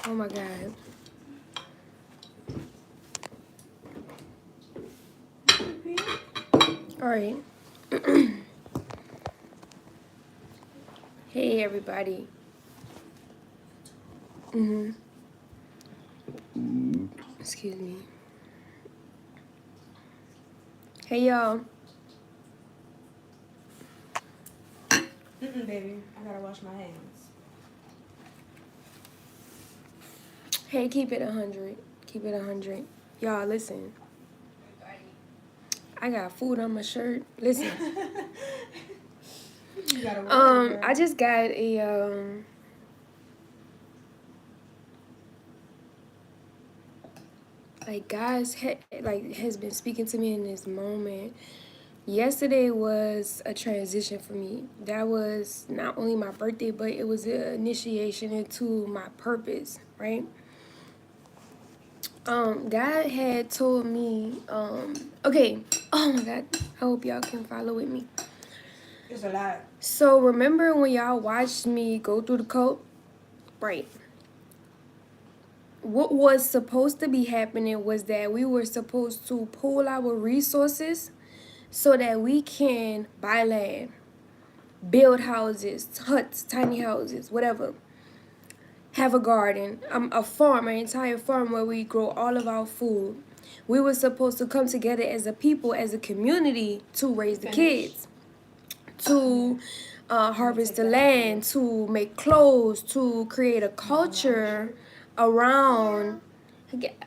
Oh my God. All right. Hey, everybody. Excuse me. Hey, y'all. Baby, I gotta wash my hands. Hey, keep it 100. Keep it 100. Y'all, listen. I got food on my shirt. Listen. You gotta work, I just got a like guys has been speaking to me in this moment. Yesterday was a transition for me. That was not only my birthday, but it was an initiation into my purpose, right? God had told me, okay, oh my God, I hope y'all can follow with me. It's a lot. So remember when y'all watched me go through the code? Right. What was supposed to be happening was that we were supposed to pool our resources so that we can buy land, build houses, huts, tiny houses, whatever. Have a garden, a farm, an entire farm where we grow all of our food. We were supposed to come together as a people, as a community, to raise the kids, to harvest the land, to make clothes, to create a culture around.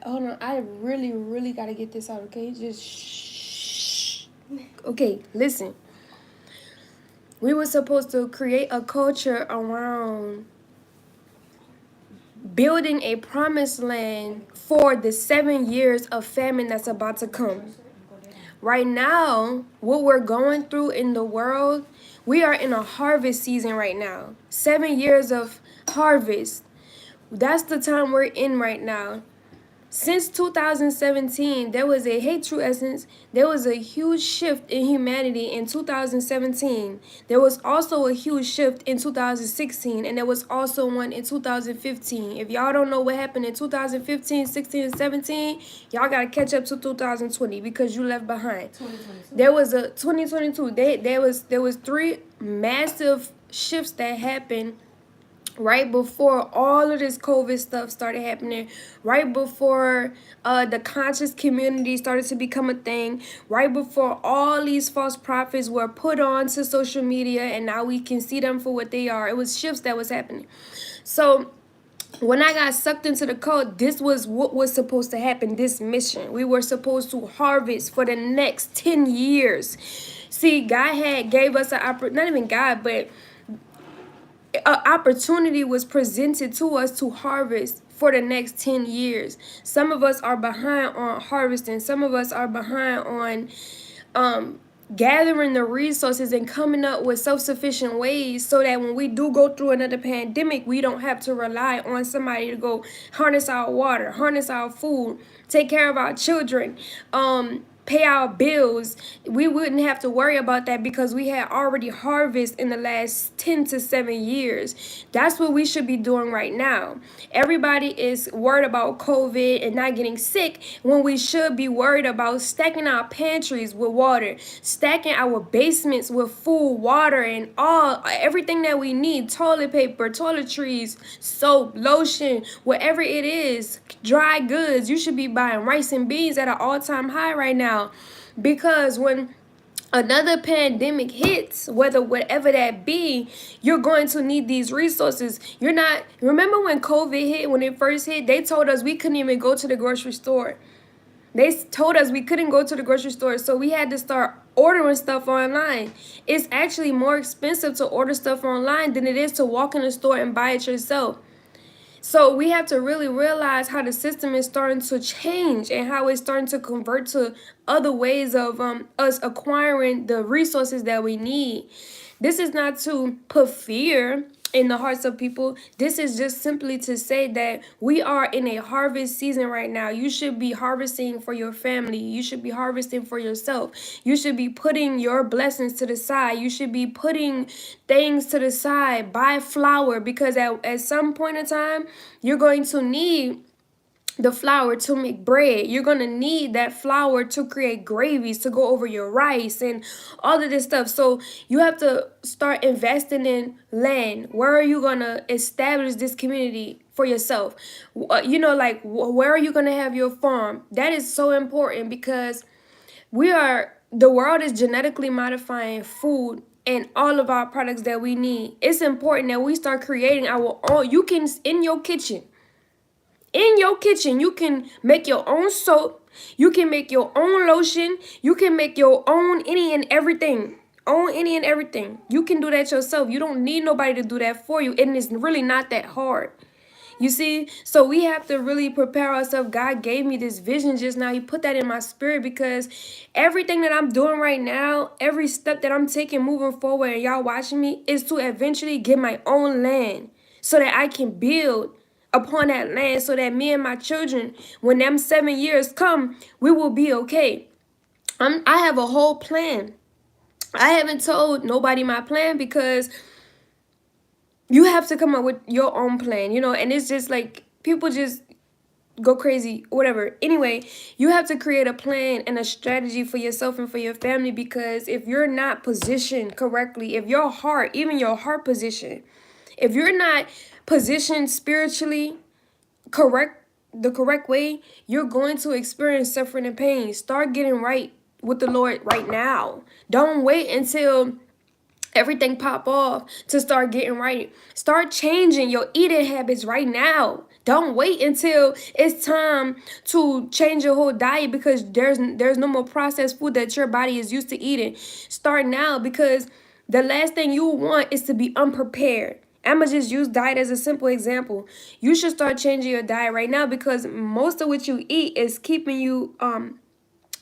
Hold on, I really gotta get this out, okay? Just shh. Okay, listen. We were supposed to create a culture around building a promised land for the 7 years of famine that's about to come. Right now, what we're going through in the world, we are in a harvest season right now. 7 years of harvest. That's the time we're in right now. Since 2017, there was a, hey True Essence, there was a huge shift in humanity in 2017. There was also a huge shift in 2016, and there was also one in 2015. If y'all don't know what happened in 2015, 16, and 17, y'all gotta catch up to 2020 because you left behind. 2022. There was a 2022. There was three massive shifts that happened right before all of this COVID stuff started happening, right before the conscious community started to become a thing, right before all these false prophets were put onto social media, and now we can see them for what they are. It was shifts that was happening. So when I got sucked into the cult, this was what was supposed to happen, this mission. We were supposed to harvest for the next 10 years. See, God had gave us an opportunity, not even God, but an opportunity was presented to us to harvest for the next 10 years. Some of us are behind on harvesting. Some of us are behind on gathering the resources and coming up with self-sufficient ways so that when we do go through another pandemic, we don't have to rely on somebody to go harness our water, harness our food, take care of our children, pay our bills. We wouldn't have to worry about that because we had already harvested in the last 10 to 7 years. That's what we should be doing right now. Everybody is worried about COVID and not getting sick when we should be worried about stacking our pantries with water, stacking our basements with food, water, and everything that we need, toilet paper, toiletries, soap, lotion, whatever it is, dry goods. You should be buying rice and beans at an all-time high right now. Because when another pandemic hits, whatever that be, you're going to need these resources. You're not, remember when COVID hit, when it first hit, they told us we couldn't even go to the grocery store. They told us we couldn't go to the grocery store, so we had to start ordering stuff online. It's actually more expensive to order stuff online than it is to walk in the store and buy it yourself. So we have to really realize how the system is starting to change and how it's starting to convert to other ways of us acquiring the resources that we need. This is not to put fear in the hearts of people. This is just simply to say that we are in a harvest season right now. You should be harvesting for your family. You should be harvesting for yourself. You should be putting your blessings to the side. You should be putting things to the side. Buy flour, because at some point in time, you're going to need the flour to make bread. You're gonna need that flour to create gravies, to go over your rice and all of this stuff. So you have to start investing in land. Where are you gonna establish this community for yourself? Where are you gonna have your farm? That is so important, because the world is genetically modifying food and all of our products that we need. It's important that we start creating our own. You can, in your kitchen, you can make your own soap. You can make your own lotion. You can make your own any and everything. Own any and everything. You can do that yourself. You don't need nobody to do that for you. And it's really not that hard. You see? So we have to really prepare ourselves. God gave me this vision just now. He put that in my spirit, because everything that I'm doing right now, every step that I'm taking moving forward, and y'all watching me, is to eventually get my own land so that I can build upon that land, so that me and my children, when them 7 years come, we will be okay. I have a whole plan. I haven't told nobody my plan, because you have to come up with your own plan, and it's just like people just go crazy, whatever. Anyway, you have to create a plan and a strategy for yourself and for your family, because if you're not positioned correctly, if your heart, even your heart position, if you're not positioned spiritually the correct way, you're going to experience suffering and pain. Start getting right with the Lord right now. Don't wait until everything pop off to start getting right. Start changing your eating habits right now. Don't wait until it's time to change your whole diet, because there's no more processed food that your body is used to eating. Start now, because the last thing you want is to be unprepared. I'ma just use diet as a simple example. You should start changing your diet right now, because most of what you eat is keeping you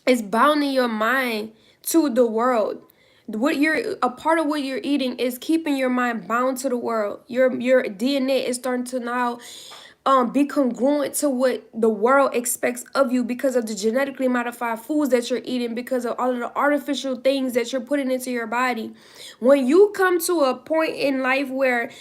is bounding your mind to the world. What you're a part of what you're eating is keeping your mind bound to the world. Your DNA is starting to now be congruent to what the world expects of you, because of the genetically modified foods that you're eating, because of all of the artificial things that you're putting into your body. When you come to a point in life where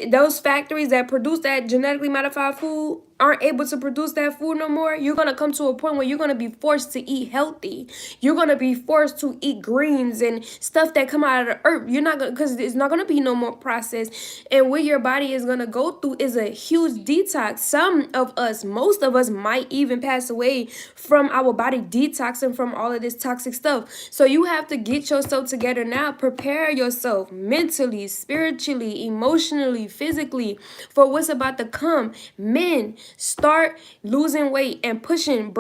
those factories that produce that genetically modified food aren't able to produce that food no more, you're going to come to a point where you're going to be forced to eat healthy. You're going to be forced to eat greens and stuff that come out of the earth. You're not going to, because it's not going to be no more processed. And what your body is going to go through is a huge detox. Most of us might even pass away from our body detoxing from all of this toxic stuff. So you have to get yourself together now. Prepare yourself mentally, spiritually, emotionally, physically for what's about to come. Men, start losing weight and pushing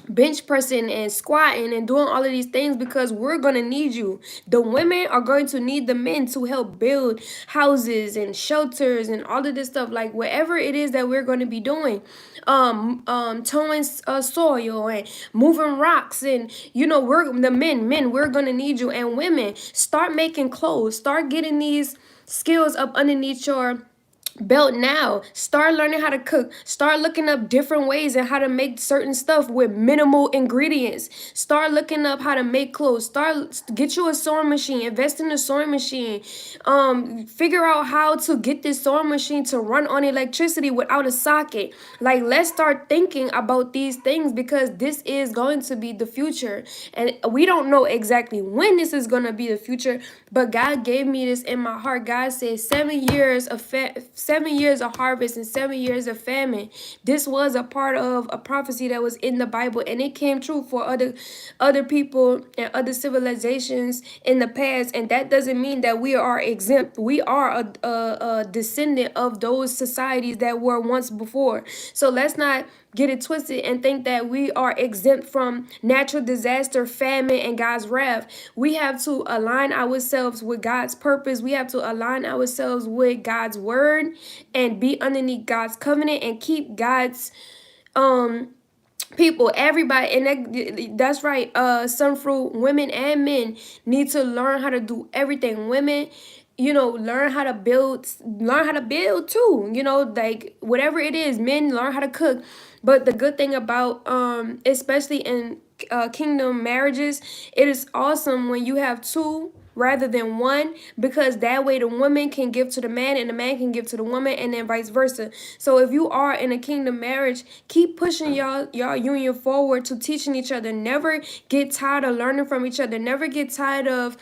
bench pressing and squatting and doing all of these things, because we're going to need you. The women are going to need the men to help build houses and shelters and all of this stuff, like whatever it is that we're going to be doing, towing soil and moving rocks. And we're the men, we're going to need you. And women, start making clothes, start getting these skills up underneath your belt now. Start learning how to cook. Start looking up different ways and how to make certain stuff with minimal ingredients. Start looking up how to make clothes. Get you a sewing machine. Invest in a sewing machine. Figure out how to get this sewing machine to run on electricity without a socket. Like, let's start thinking about these things, because this is going to be the future, and we don't know exactly when this is going to be the future, but God gave me this in my heart. God said 7 years of 7 years of harvest and 7 years of famine. This was a part of a prophecy that was in the Bible, and it came true for other people and other civilizations in the past. And that doesn't mean that we are exempt. We are a descendant of those societies that were once before. So let's not get it twisted and think that we are exempt from natural disaster, famine, and God's wrath. We have to align ourselves with God's purpose. We have to align ourselves with God's word and be underneath God's covenant and keep God's people, everybody. And that's right, some fruit, women and men need to learn how to do everything. Women, learn how to build too, like whatever it is. Men learn how to cook. But the good thing about especially in kingdom marriages, it is awesome when you have two rather than one, because that way the woman can give to the man and the man can give to the woman, and then vice versa. So if you are in a kingdom marriage, keep pushing y'all union forward to teaching each other. Never get tired of learning from each other. Never get tired of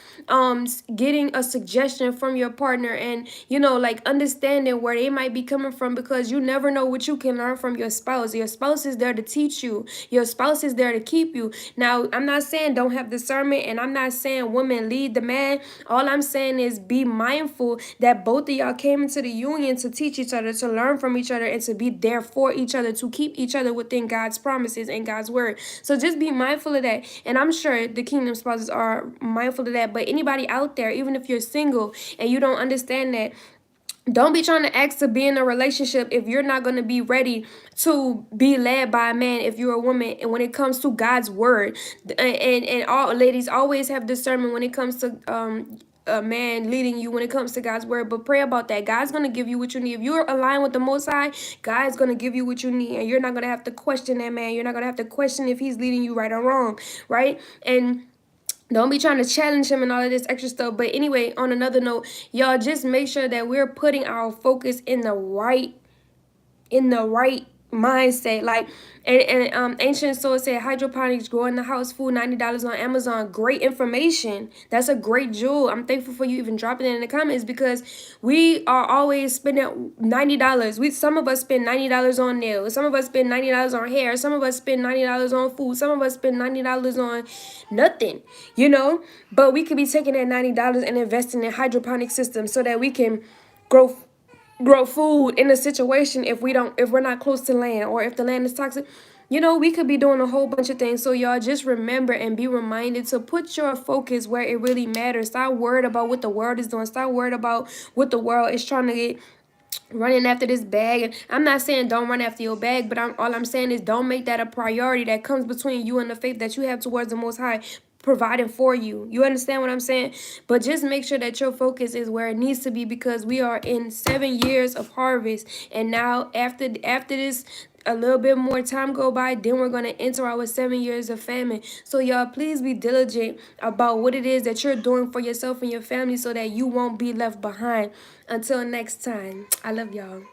getting a suggestion from your partner, and like understanding where they might be coming from, because you never know what you can learn from your spouse. Your spouse is there to teach you. Your spouse is there to keep you. Now, I'm not saying don't have discernment, and I'm not saying women lead the man. All I'm saying is be mindful that both of y'all came into the union to teach each other, to learn from each other, and to be there for each other, to keep each other within God's promises and God's word. So just be mindful of that. And I'm sure the kingdom spouses are mindful of that. But anybody out there, even if you're single and you don't understand that, don't be trying to ask to be in a relationship if you're not going to be ready to be led by a man if you're a woman. And when it comes to God's word, and all ladies, always have discernment when it comes to a man leading you, when it comes to God's word. But pray about that. God's going to give you what you need. If you're aligned with the Most High, God's going to give you what you need, and you're not going to have to question that man. You're not going to have to question if he's leading you right or wrong, right? And don't be trying to challenge him and all of this extra stuff. But anyway, on another note, y'all, just make sure that we're putting our focus in the right mindset. Like, and ancient soul said hydroponics, grow in the house food, $90 on Amazon. Great information. That's a great jewel. I'm thankful for you even dropping it in the comments, because we are always spending $90. Some of us spend $90 on nails, some of us spend $90 on hair, some of us spend $90 on food, some of us spend $90 on nothing, but we could be taking that $90 and investing in hydroponic systems so that we can grow food in a situation if we're not close to land, or if the land is toxic. We could be doing a whole bunch of things. So y'all just remember and be reminded to put your focus where it really matters. Stop worried about what the world is doing. Stop worried about what the world is trying to get, running after this bag. And I'm not saying don't run after your bag, but all I'm saying is don't make that a priority that comes between you and the faith that you have towards the Most High providing for you. You understand what I'm saying? But just make sure that your focus is where it needs to be, because we are in 7 years of harvest, and now after this, a little bit more time go by, then we're going to enter our 7 years of famine. So y'all, please be diligent about what it is that you're doing for yourself and your family, so that you won't be left behind. Until next time, I love y'all.